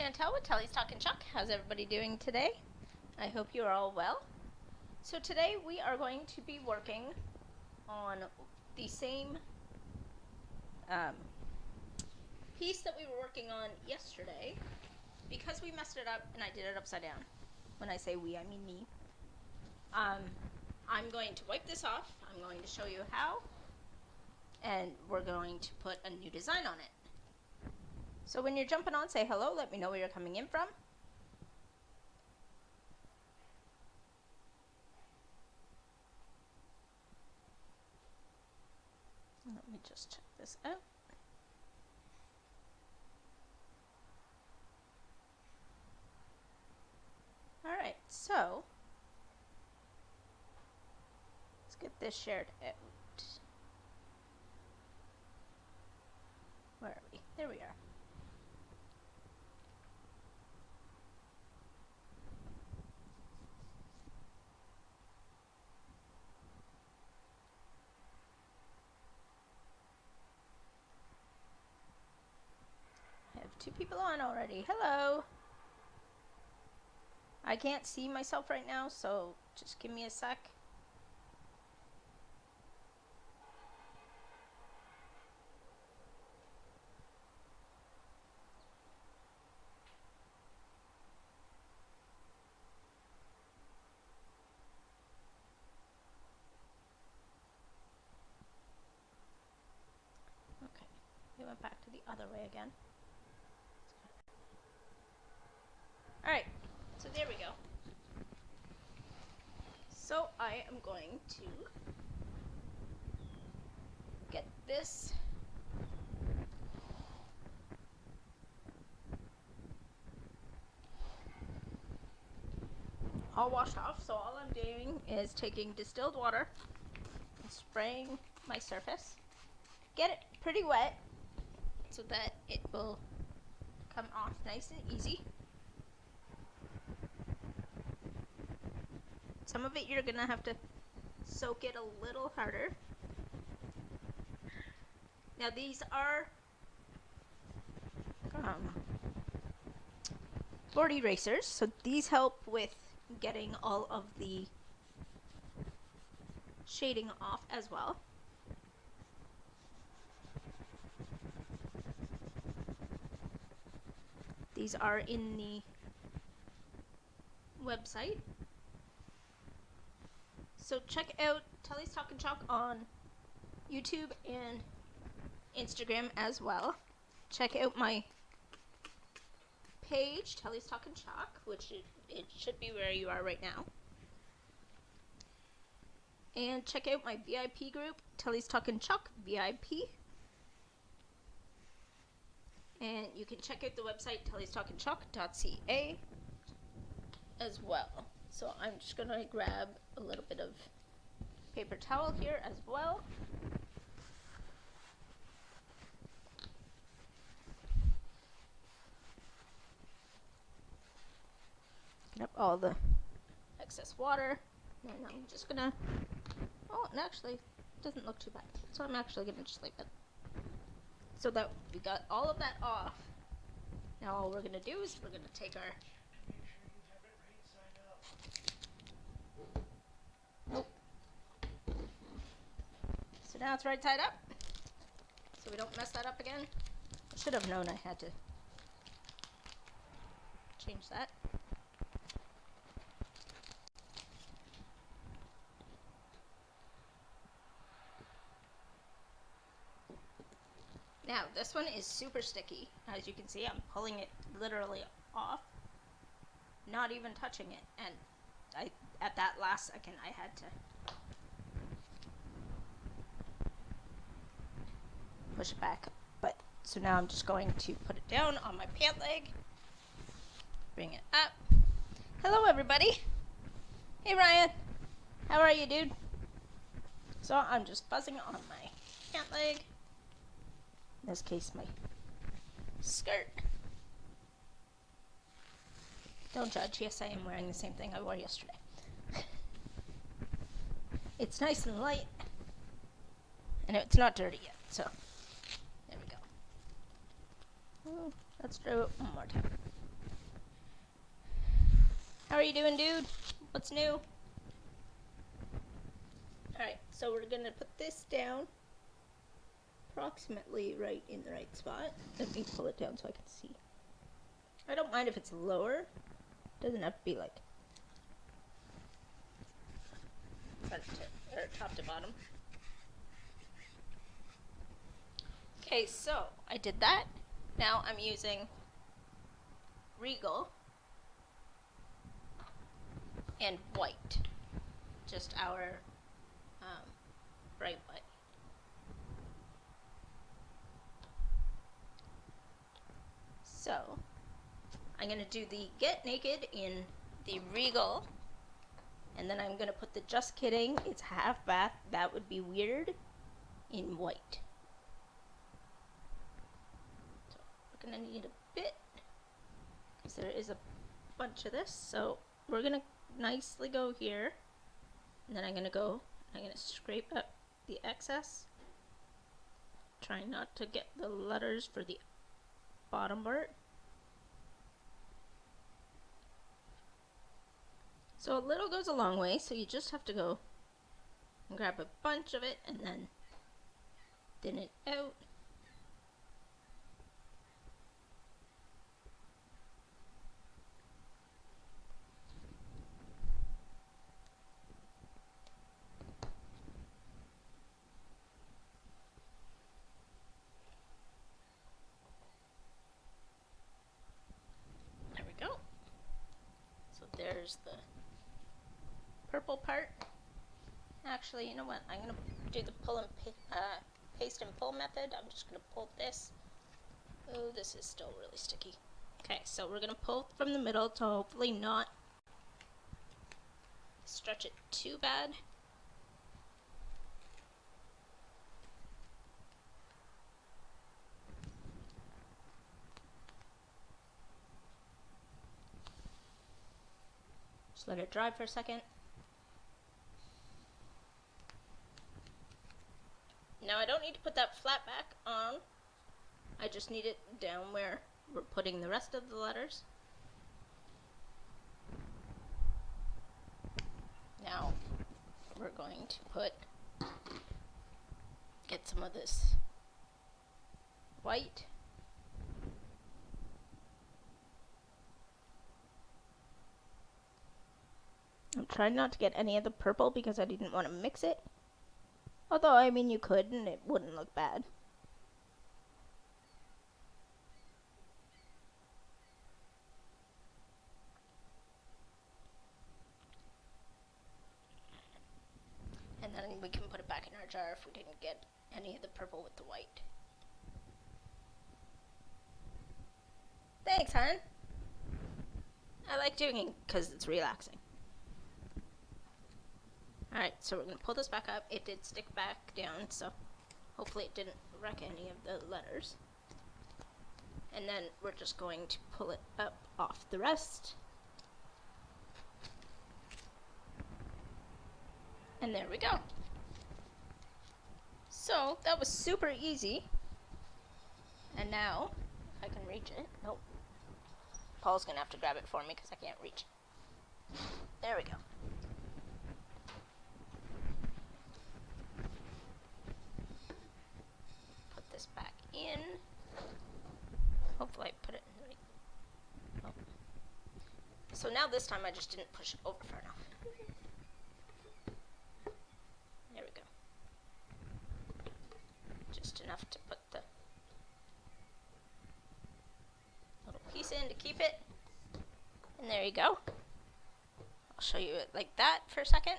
Chantel with Telly's Talkin' Chuck. How's everybody doing today? I hope you are all well. So today we are going to be working on the same piece that we were working on yesterday. Because we messed it up and I did it upside down. When I say we, I mean me. I'm going to wipe this off. I'm going to show you how. And we're going to put a new design on it. So when you're jumping on, say hello. Let me know where you're coming in from. Let me just check this out. Alright, so let's get this shared out. Where are we? There we are. I have 2 people on already. Hello! I can't see myself right now, so just give me a sec. Okay, we went back to the other way again. Alright, so there we go. So I am going to get this all washed off. So all I'm doing is taking distilled water and spraying my surface. Get it pretty wet so that it will come off nice and easy. Some of it you're gonna have to soak it a little harder. Now these are board erasers, so these help with getting all of the shading off as well. These are in the website. So check out Telly's Talkin' Chuck on YouTube and Instagram as well. Check out my page, Telly's Talkin' Chuck, which it should be where you are right now. And check out my VIP group, Telly's Talkin' Chuck VIP. And you can check out the website, tellystalkinchuck.ca as well. So I'm just going to grab a little bit of paper towel here as well. Get up all the excess water. And I'm just going to, oh, it actually doesn't look too bad. So I'm actually going to just leave it. So that we got all of that off. Now all we're going to do is we're going to take our So now it's right side up, so we don't mess that up again. I should have known I had to change that. Now this one is super sticky. As you can see, I'm pulling it literally off, not even touching it, and at that last second I had to push it back. But so now I'm just going to put it down on my pant leg, bring it up. Hello everybody. Hey Ryan, how are you, dude? So I'm just fuzzing on my pant leg, in this case my skirt. Don't judge. Yes, I am wearing the same thing I wore yesterday. It's nice and light, and it's not dirty yet, so there we go. Let's do it one more time. you doing, dude? What's new? Alright, so we're gonna put this down approximately right in the right spot. Let me pull it down so I can see. I don't mind if it's lower. Doesn't have to be like front to, or top to bottom. Okay, so I did that. Now I'm using Regal and white, just our bright white. So I'm going to do the Get Naked in the Regal, and then I'm going to put the Just Kidding, it's half bath, that would be weird, in white. So we're going to need a bit, because there is a bunch of this, so we're going to nicely go here, and then I'm going to scrape up the excess, trying not to get the letters for the bottom part. So a little goes a long way, so you just have to go and grab a bunch of it and then thin it out. There we go. So there's the purple part. Actually, you know what? I'm going to do the pull and paste and pull method. I'm just going to pull this. Oh, this is still really sticky. Okay, so we're going to pull from the middle to hopefully not stretch it too bad. Just let it dry for a second. Now I don't need to put that flat back on. I just need it down where we're putting the rest of the letters. Now we're going to get some of this white. I'm trying not to get any of the purple because I didn't want to mix it. Although, I mean, you could and it wouldn't look bad. And then we can put it back in our jar if we didn't get any of the purple with the white. Thanks, hon. I like doing it because it's relaxing. Alright, so we're going to pull this back up. It did stick back down, so hopefully it didn't wreck any of the letters. And then we're just going to pull it up off the rest. And there we go. So that was super easy. And now, if I can reach it. Nope. Paul's going to have to grab it for me because I can't reach it. There we go. Put this back in. Hopefully I put it in the right. Oh. So now this time I just didn't push it over far enough. There we go. Just enough to put the little piece in to keep it. And there you go. I'll show you it like that for a second.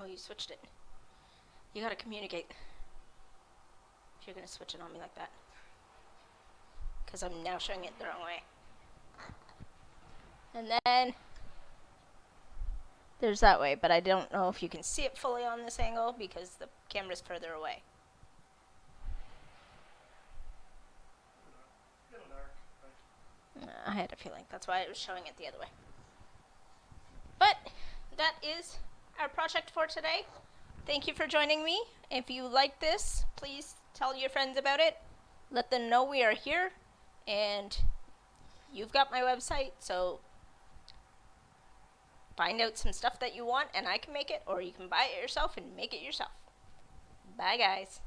Oh, you switched it. You gotta communicate if you're gonna switch it on me like that. Because I'm now showing it the wrong way. And then there's that way, but I don't know if you can see it fully on this angle because the camera's further away. I had a feeling. That's why I was showing it the other way. But that is our project for today. Thank you for joining me. If you like this, please tell your friends about it. Let them know we are here. And you've got my website, so find out some stuff that you want and I can make it, or you can buy it yourself and make it yourself. Bye, guys.